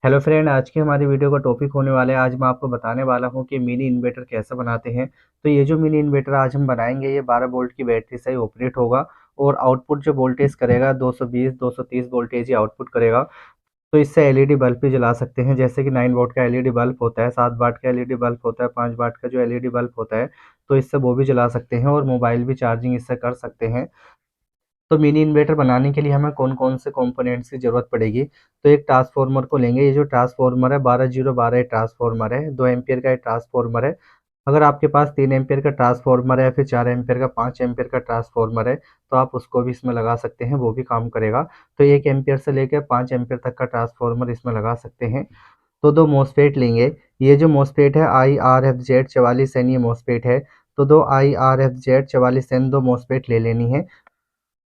Hello friend, आज की हमारी वीडियो का टॉपिक होने वाला है। आज मैं आपको बताने वाला हूं कि मिनी इन्वर्टर कैसे बनाते हैं। तो ये जो मिनी इन्वर्टर आज हम बनाएंगे, ये 12 वोल्ट की बैटरी से ही ऑपरेट होगा और आउटपुट जो वोल्टेज करेगा 220 230 वोल्टेज ही आउटपुट करेगा। तो इससे एलईडी बल्ब भी जला सकते हैं, जैसे कि 9 वोल्ट का एलईडी बल्ब होता है, 7 वाट का एलईडी बल्ब होता है, 5 वाट का जो एलईडी बल्ब होता है, तो इससे वो भी जला सकते हैं और मोबाइल भी चार्जिंग इससे कर सकते हैं। तो मिनी इन्वर्टर बनाने के लिए हमें कौन कौन से कंपोनेंट्स की ज़रूरत पड़ेगी। तो एक ट्रांसफार्मर को लेंगे। ये जो ट्रांसफार्मर है 12012 ट्रांसफार्मर है, 2 एम्पियर का ट्रांसफार्मर है। अगर आपके पास 3 एम्पियर का ट्रांसफार्मर है, फिर 4 एम्पियर का, 5 एम्पियर का ट्रांसफार्मर है, तो आप उसको भी इसमें लगा सकते हैं, वो भी काम करेगा। तो 1 एम्पियर से लेकर 5 एम्पियर तक का ट्रांसफार्मर इसमें लगा सकते हैं। तो दो मोसफेट लेंगे। ये जो मोसफेट है IRFZ44N, ये मोसफेट है। तो दो IRFZ44N दो मोसफेट ले लेनी है।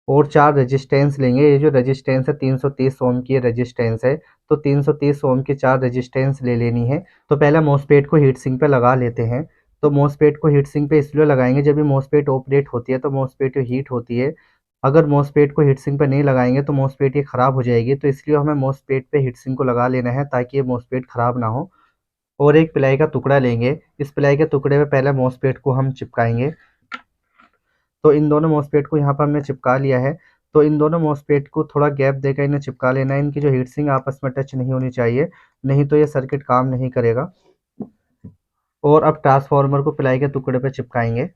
और 4 रेजिस्टेंस लेंगे। ये जो रेजिस्टेंस है 330 ओम की रेजिस्टेंस है, तो 330 ओम की 4 रेजिस्टेंस ले लेनी है। तो पहले मॉसफेट को हीट सिंक पे लगा लेते हैं। तो मॉसफेट को हीट सिंक पे इसलिए लगाएंगे, जब भी मॉसफेट ऑपरेट होती है तो मॉसफेट हीट होती है। अगर मॉसफेट को हीट सिंक पे नहीं लगाएंगे तो मॉसफेट ये ख़राब हो जाएगी। तो इसलिए हमें मॉसफेट पे हीट सिंक को लगा लेना है, ताकि ये मॉसफेट ख़राब ना हो। और एक प्लाई का टुकड़ा लेंगे। इस प्लाई के टुकड़े पे पहले मॉसफेट को हम चिपकाएंगे। तो इन दोनों मॉसफेट को यहाँ पर हमने चिपका लिया है। तो इन दोनों मॉसफेट को थोड़ा गैप देकर इन्हें चिपका लेना है। इनकी जो हीट सिंक आपस में टच नहीं होनी चाहिए, नहीं तो ये सर्किट काम नहीं करेगा। और अब ट्रांसफार्मर को प्लाई के टुकड़े पे चिपकाएंगे।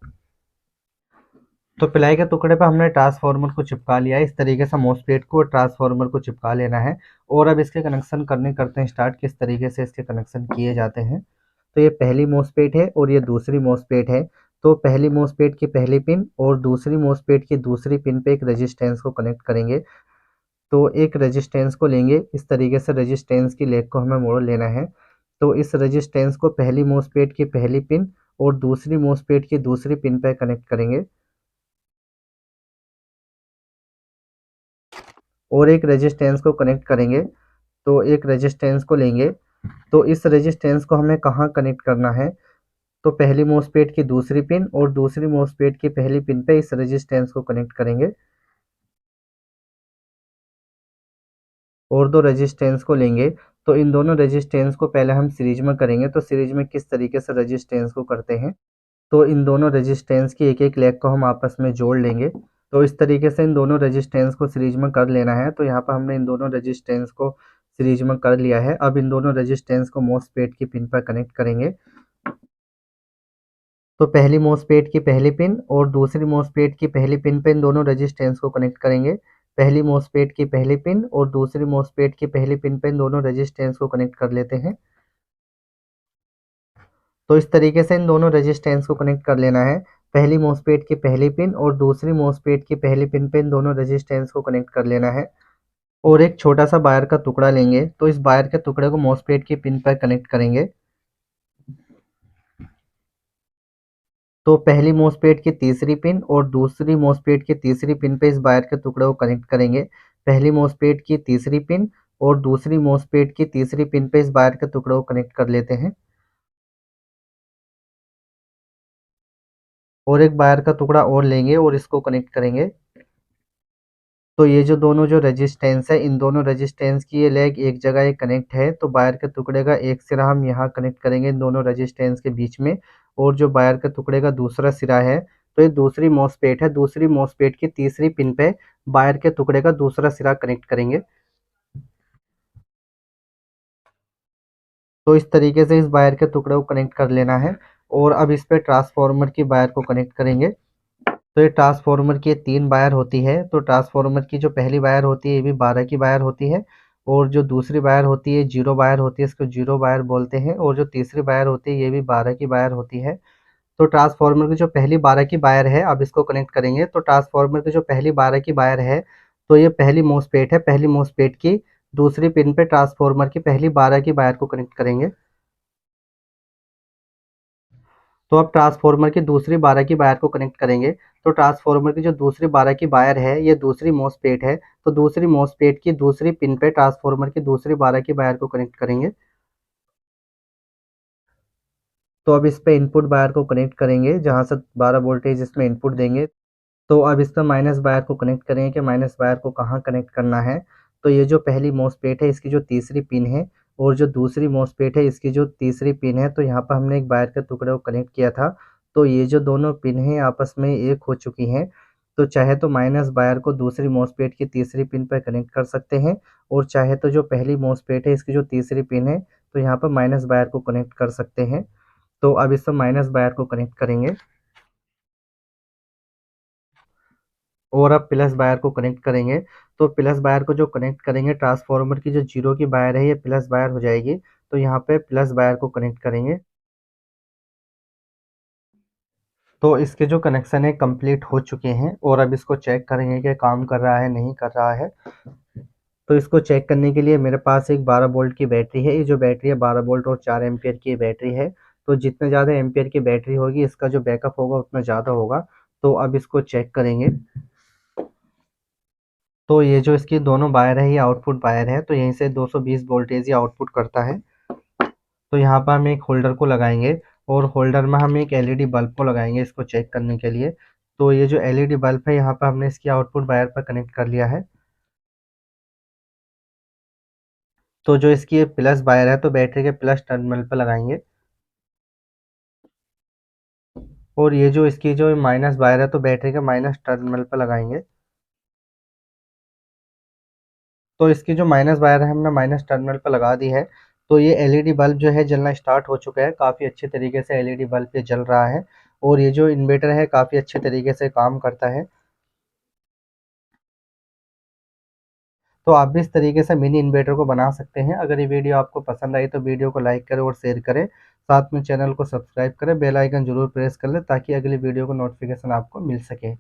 तो प्लाई के टुकड़े पे हमने ट्रांसफार्मर को चिपका लिया है। इस तरीके से मॉसफेट को और ट्रांसफार्मर को चिपका लेना है। और अब इसके कनेक्शन करते हैं स्टार्ट, किस तरीके से इसके कनेक्शन किए जाते हैं। तो ये पहली मॉसफेट है और ये दूसरी मॉसफेट है। तो पहली मॉसफेट की पहली पिन और दूसरी मॉसफेट की दूसरी पिन पे एक रेजिस्टेंस को कनेक्ट करेंगे। तो एक रेजिस्टेंस को लेंगे। इस तरीके से रेजिस्टेंस की लेग को हमें मोड़ लेना है। तो इस रेजिस्टेंस को पहली मॉसफेट की पहली पिन और दूसरी मॉसफेट की दूसरी पिन पे कनेक्ट करेंगे। और एक रेजिस्टेंस को कनेक्ट करेंगे। तो एक रेजिस्टेंस को लेंगे। तो इस रेजिस्टेंस को हमें कहाँ कनेक्ट करना है। तो पहली मॉसफेट की दूसरी पिन और दूसरी मॉसफेट की पहली पिन पे इस रेजिस्टेंस को कनेक्ट करेंगे। और दो रेजिस्टेंस को लेंगे। तो इन दोनों रेजिस्टेंस को पहले हम सीरीज में करेंगे। तो सीरीज में किस तरीके से रेजिस्टेंस को करते हैं। तो इन दोनों रेजिस्टेंस की एक एक लेग को हम आपस में जोड़ लेंगे। तो इस तरीके से इन दोनों रेजिस्टेंस को सीरीज में कर लेना है। तो यहाँ पर हमने इन दोनों रेजिस्टेंस को सीरीज में कर लिया है। अब इन दोनों रेजिस्टेंस को मॉसफेट की पिन पर कनेक्ट करेंगे। तो पहली मॉसफेट की पहली पिन और दूसरी मॉसफेट की पहली पिन पे इन दोनों रेजिस्टेंस को कनेक्ट करेंगे। पहली मॉसफेट की पहली पिन और दूसरी मॉसफेट की पहली पिन पे इन दोनों रेजिस्टेंस को कनेक्ट कर लेते हैं। तो इस तरीके से इन दोनों रेजिस्टेंस को कनेक्ट कर लेना है। पहली मॉसफेट की पहली पिन और दूसरी मॉसफेट की पहली पिन पे इन दोनों रेजिस्टेंस को कनेक्ट कर लेना है। और एक छोटा सा वायर का टुकड़ा लेंगे। तो इस वायर के टुकड़े को मॉसफेट की पिन पर कनेक्ट करेंगे। तो पहली मॉसफेट की तीसरी पिन और दूसरी मॉसफेट की तीसरी पिन पे इस वायर के टुकड़े को कनेक्ट करेंगे। पहली मॉसफेट की तीसरी पिन और दूसरी मॉसफेट की तीसरी पिन पे इस वायर के टुकड़े को कनेक्ट कर लेते हैं। और एक वायर का टुकड़ा और लेंगे और इसको कनेक्ट करेंगे। तो ये जो दोनों जो रेजिस्टेंस है, इन दोनों रेजिस्टेंस की ये लेग एक जगह ये कनेक्ट है। तो वायर के टुकड़े का एक सिरा हम यहाँ कनेक्ट करेंगे इन दोनों रेजिस्टेंस के बीच में। और जो वायर के टुकड़े का दूसरा सिरा है, तो ये दूसरी मॉसफेट है, दूसरी मॉसफेट की तीसरी पिन पे वायर के टुकड़े का दूसरा सिरा कनेक्ट करेंगे। तो इस तरीके से इस वायर के टुकड़े को कनेक्ट कर लेना है। और अब इस पे ट्रांसफार्मर की वायर को कनेक्ट करेंगे। तो ये ट्रांसफार्मर की 3 वायर होती है। तो ट्रांसफार्मर की जो पहली वायर होती है ये भी 12 की वायर होती है। और जो दूसरी वायर होती है 0 वायर होती है, इसको 0 वायर बोलते हैं। और जो तीसरी वायर होती है ये भी 12 की वायर होती है। तो ट्रांसफार्मर की जो पहली 12 की वायर है, अब इसको कनेक्ट करेंगे। तो ट्रांसफार्मर की जो पहली 12 की वायर है, तो ये पहली मोसपेट है, पहली मोसपेट की दूसरी पिन पे ट्रांसफार्मर की पहली 12 की वायर को कनेक्ट करेंगे। तो अब ट्रांसफार्मर की दूसरी 12 की वायर को कनेक्ट करेंगे। तो ट्रांसफार्मर की जो दूसरी 12 की वायर है ये दूसरी मोसपेट है। तो दूसरी मोसपेट की दूसरी पिन पे ट्रांसफार्मर की दूसरी 12 की वायर को कनेक्ट करेंगे। तो अब इस पे इनपुट वायर को कनेक्ट करेंगे, जहां से 12 वोल्टेज इसमें इनपुट देंगे। तो अब इस पे माइनस वायर को कनेक्ट करेंगे कि माइनस वायर को कहाँ कनेक्ट करना है। तो ये जो पहली मोसपेट है इसकी जो तीसरी पिन है, और जो दूसरी मॉसफेट है इसकी जो तीसरी पिन है, तो यहाँ पर हमने एक वायर के टुकड़े को कनेक्ट किया था। तो ये जो दोनों पिन हैं आपस में एक हो चुकी हैं। तो चाहे तो माइनस वायर को दूसरी मॉसफेट की तीसरी पिन पर कनेक्ट कर सकते हैं, और चाहे तो जो पहली मॉसफेट है इसकी जो तीसरी पिन है, तो यहाँ पर माइनस वायर को कनेक्ट कर सकते हैं। तो अब इसमें माइनस वायर को कनेक्ट करेंगे और अब प्लस वायर को कनेक्ट करेंगे। तो प्लस वायर को जो कनेक्ट करेंगे, ट्रांसफार्मर की जो जीरो की वायर है ये प्लस वायर हो जाएगी। तो यहाँ पे प्लस वायर को कनेक्ट करेंगे। तो इसके जो कनेक्शन है कंप्लीट हो चुके हैं, और अब इसको चेक करेंगे कि काम कर रहा है नहीं कर रहा है। तो इसको चेक करने के लिए मेरे पास एक 12 वोल्ट की बैटरी है। ये जो बैटरी है 12 वोल्ट और 4 एम्पियर की बैटरी है। तो जितने ज़्यादा एम्पियर की बैटरी होगी इसका जो बैकअप होगा उतना ज़्यादा होगा। तो अब इसको चेक करेंगे। तो ये जो इसकी दोनों वायर है ये आउटपुट वायर है, तो यहीं से 220 वोल्टेज ये आउटपुट करता है। तो यहाँ पर हम एक होल्डर को लगाएंगे, और होल्डर में हम एक एलईडी बल्ब को लगाएंगे इसको चेक करने के लिए। तो ये जो एलईडी बल्ब है यहाँ पर हमने इसकी आउटपुट वायर पर कनेक्ट कर लिया है। तो जो इसकी प्लस वायर है तो बैटरी के प्लस टर्मिनल पर लगाएंगे, और ये जो इसकी जो माइनस वायर है तो बैटरी के माइनस टर्मिनल पर लगाएंगे। तो इसकी जो माइनस वायर है हमने माइनस टर्मिनल पर लगा दी है। तो ये एलईडी बल्ब जो है जलना स्टार्ट हो चुका है, काफ़ी अच्छे तरीके से एलईडी बल्ब ये जल रहा है, और ये जो इन्वर्टर है काफ़ी अच्छे तरीके से काम करता है। तो आप भी इस तरीके से मिनी इन्वर्टर को बना सकते हैं। अगर ये वीडियो आपको पसंद आई तो वीडियो को लाइक करें और शेयर करें, साथ में चैनल को सब्सक्राइब करें, बेल आइकन जरूर प्रेस कर लें ताकि अगली वीडियो को नोटिफिकेशन आपको मिल सके।